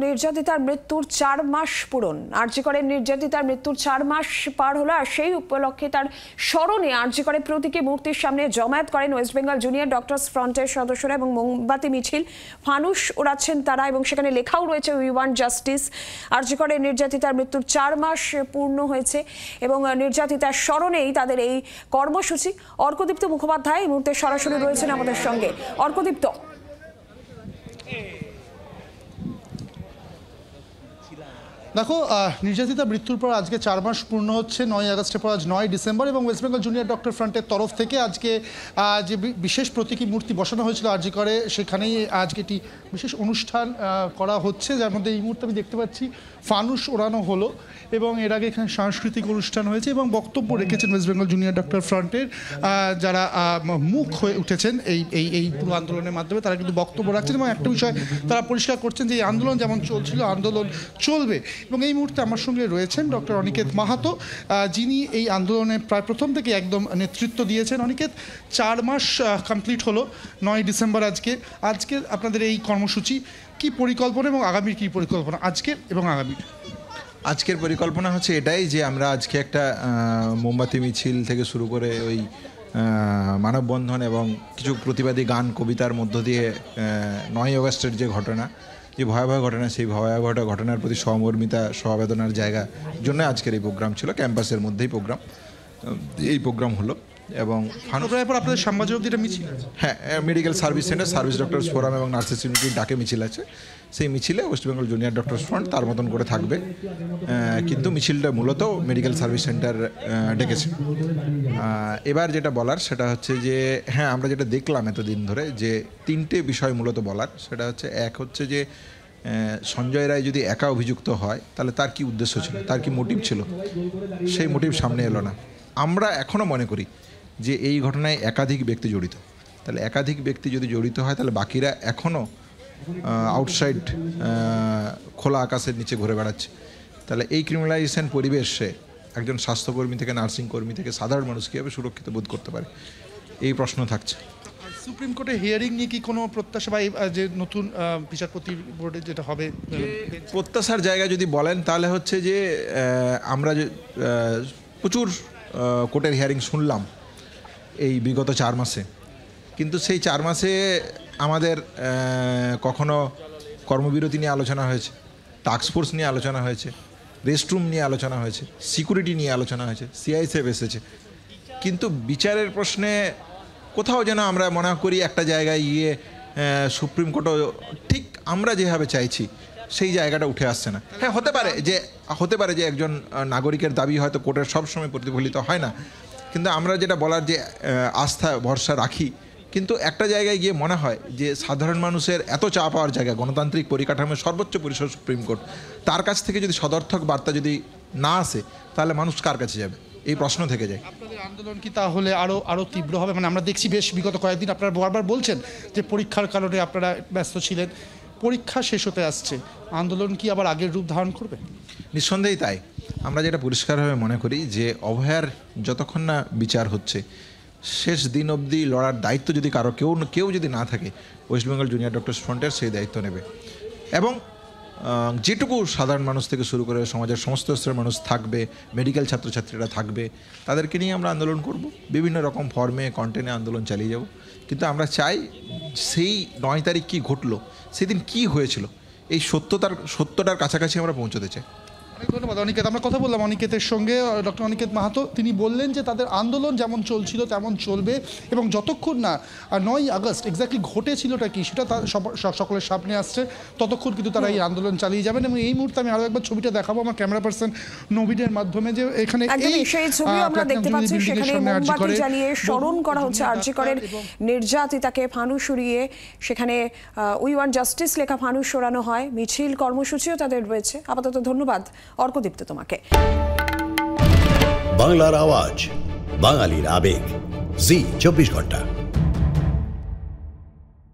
নির্যাতিতার মৃত্যুর 4 মাস পূরণ। আরজি করের নির্যাতিতার মৃত্যুর 4 মাস পার হলো, আর সেই উপলক্ষে তার স্মরণে আরজি করে প্রতীকী মূর্তির সামনে জমায়েত করেন ওয়েস্ট বেঙ্গল জুনিয়র ডক্টরস ফ্রন্টের সদস্যরা এবং মোমবাতি মিছিল, ফানুস ওড়াচ্ছেন তারা এবং সেখানে লেখাও রয়েছে উই ওয়ান্ট জাস্টিস। আরজি করের নির্যাতিতার মৃত্যুর 4 মাস পূর্ণ হয়েছে এবং নির্যাতিতার স্মরণেই তাদের এই কর্মসূচি। অর্কদীপ্ত মুখোপাধ্যায় এই মুহূর্তে সরাসরি রয়েছেন আমাদের সঙ্গে। অর্কদীপ্ত, দেখো, নির্যাতিতা মৃত্যুর পর আজকে 4 মাস পূর্ণ হচ্ছে। 9 আগস্টের পর আজ 9 ডিসেম্বর এবং ওয়েস্ট বেঙ্গল জুনিয়র ডক্টর ফ্রন্টের তরফ থেকে আজকে যে বিশেষ প্রতীকী মূর্তি বসানো হয়েছিল আরজি করে, সেখানেই আজকে একটি বিশেষ অনুষ্ঠান করা হচ্ছে, যার মধ্যে এই মুহূর্তে আমি দেখতে পাচ্ছি ফানুস ওড়ানো হলো এবং এর আগে এখানে সাংস্কৃতিক অনুষ্ঠান হয়েছে এবং বক্তব্য রেখেছেন ওয়েস্ট বেঙ্গল জুনিয়র ডক্টর ফ্রন্টের যারা মুখ হয়ে উঠেছেন এই পুরো আন্দোলনের মাধ্যমে। তারা কিন্তু বক্তব্য রাখছেন এবং একটা বিষয় তারা পরিষ্কার করছেন যে এই আন্দোলন যেমন চলছিল, আন্দোলন চলবে। এবং এই মুহূর্তে আমার সঙ্গে রয়েছেন ডক্টর অনিকেত মাহাতো, যিনি এই আন্দোলনে প্রায় প্রথম থেকে একদম নেতৃত্ব দিয়েছেন। অনিকেত, 4 মাস কমপ্লিট হলো 9 ডিসেম্বর আজকে আপনাদের এই কর্মসূচি, কি পরিকল্পনা এবং আগামীর কি পরিকল্পনা আজকের এবং আগামীর? আজকের পরিকল্পনা হচ্ছে এটাই যে আমরা আজকে একটা মোমবাতি মিছিল থেকে শুরু করে ওই মানববন্ধন এবং কিছু প্রতিবাদী গান কবিতার মধ্য দিয়ে 9 আগস্টের যে ঘটনা, যে ভয়াবহ ঘটনা, সেই ভয়াবহ ঘটনার প্রতি সহমর্মিতা, সহবেদনার জায়গা জন্য আজকের এই প্রোগ্রাম ছিল। ক্যাম্পাসের মধ্যেই এই প্রোগ্রাম হলো এবং আপনাদের সাংবাদিকদের মিছিল, হ্যাঁ, medical service centre, service doctors forum এবং নার্সেস ইউনিটির ডাকে মিছিল আছে। সেই মিছিলে West Bengal junior doctors front তার মতন করে থাকবে, কিন্তু মিছিলটা মূলত মেডিকেল সার্ভিস সেন্টার ডেকেছে। এবার যেটা বলার সেটা হচ্ছে যে হ্যাঁ, আমরা যেটা দেখলাম এতদিন ধরে যে 3টে বিষয় মূলত বলার, সেটা হচ্ছে এক হচ্ছে যে সঞ্জয় রায় যদি একা অভিযুক্ত হয় তাহলে তার কি উদ্দেশ্য ছিল, তার কি মোটিভ ছিল, সেই মোটিভ সামনে এলো না। আমরা এখনও মনে করি যে এই ঘটনায় একাধিক ব্যক্তি জড়িত। তাহলে একাধিক ব্যক্তি যদি জড়িত হয় তাহলে বাকিরা এখনও আউটসাইড খোলা আকাশের নিচে ঘুরে বেড়াচ্ছে। তাহলে এই ক্রিমিনালাইজেশন পরিবেশে একজন স্বাস্থ্যকর্মী থেকে নার্সিং কর্মী থেকে সাধারণ মানুষ কীভাবে সুরক্ষিত বোধ করতে পারে, এই প্রশ্ন থাকছে। সুপ্রিম কোর্টে হিয়ারিং নিয়ে কি কোনো প্রত্যাশা বা যে নতুন বিচারপতি বোর্ডে যেটা হবে, প্রত্যাশার জায়গা যদি বলেন তাহলে হচ্ছে যে আমরা প্রচুর কোর্টের হিয়ারিং শুনলাম এই বিগত 4 মাসে, কিন্তু সেই 4 মাসে আমাদের কখনো কর্মবিরতি নিয়ে আলোচনা হয়েছে, টাস্কফোর্স নিয়ে আলোচনা হয়েছে, রেস্টরুম নিয়ে আলোচনা হয়েছে, সিকিউরিটি নিয়ে আলোচনা হয়েছে, সিআইএসএফ এসেছে, কিন্তু বিচারের প্রশ্নে কোথাও যেন আমরা মনে করি একটা জায়গায় গিয়ে সুপ্রিম কোর্টও ঠিক আমরা যেভাবে চাইছি সেই জায়গাটা উঠে আসছে না। হ্যাঁ, হতে পারে যে একজন নাগরিকের দাবি হয়তো কোর্টের সবসময় প্রতিফলিত হয় না, কিন্তু আমরা যেটা বলার যে আস্থা ভরসা রাখি, কিন্তু একটা জায়গায় গিয়ে মনে হয় যে সাধারণ মানুষের এত চাপ পাওয়ার জায়গা, গণতান্ত্রিক পরিকাঠামোর সর্বোচ্চ পরিসর সুপ্রিম কোর্ট, তার কাছ থেকে যদি সদর্থক বার্তা যদি না আসে তাহলে মানুষ কার কাছে যাবে, এই প্রশ্ন থেকে যায়। আপনাদের আন্দোলন কি তাহলে আরও তীব্র হবে? মানে আমরা দেখছি বেশ বিগত কয়েকদিন আপনারা বারবার বলছেন যে পরীক্ষার কারণে আপনারা ব্যস্ত ছিলেন, পরীক্ষা শেষ হতে আসছে, আন্দোলন কি আবার আগের রূপ ধারণ করবে? নিঃসন্দেহেই তাই। আমরা যেটা পরিষ্কারভাবে মনে করি যে অভয়ার যতক্ষণ না বিচার হচ্ছে, শেষ দিন অবধি লড়ার দায়িত্ব যদি কেউ যদি না থাকে, ওয়েস্ট বেঙ্গল জুনিয়র ডক্টরস ফ্রন্টের সেই দায়িত্ব নেবে এবং যেটুকু সাধারণ মানুষ থেকে শুরু করে সমাজের সমস্ত স্তরের মানুষ থাকবে, মেডিকেল ছাত্রছাত্রীরা থাকবে, তাদেরকে নিয়ে আমরা আন্দোলন করব, বিভিন্ন রকম ফর্মে কন্টেন্টে আন্দোলন চালিয়ে যাব। কিন্তু আমরা চাই সেই 9 তারিখ কী ঘটলো, সেদিন কি হয়েছিল, এই সত্যটার কাছাকাছি আমরা পৌঁছতে চাই। ধন্যবাদ অনিকেত। আমরা কথা বললাম অনিকেতের সঙ্গে, ডক্টর অনিকেত মাহাতো। তিনি বললেন যে তাদের আন্দোলন যেমন চলছিল তেমন চলবে এবং যতক্ষণ না 9 আগস্ট এক্স্যাক্টলি ঘটেছিলটা কি সেটা তার সকলের সামনে আসছে, ততক্ষণ কিন্তু তারা এই আন্দোলন চালিয়ে যাবেন। এবং এই মুহূর্তে আমি আরও একবার ছবিটা দেখাবো আমার ক্যামেরা পার্সন নবীনের মাধ্যমে, যে এখানে সেই ছবি আমরা দেখতে পাচ্ছি, সেখানে মোমবাতি জ্বালিয়ে স্মরণ করা হচ্ছে আরজি করের নির্যাতিতাকে, ফানুস উড়িয়ে সেখানে উই ওয়ান্ট জাস্টিস লেখা ফানুস ওড়ানো হয়, মিছিল কর্মসূচিও তাদের রয়েছে। আপাতত ধন্যবাদ অর্কদীপ্ত তোমাকে। বাংলার আওয়াজ, বাঙালির আবেগ, জি 24 ঘন্টা।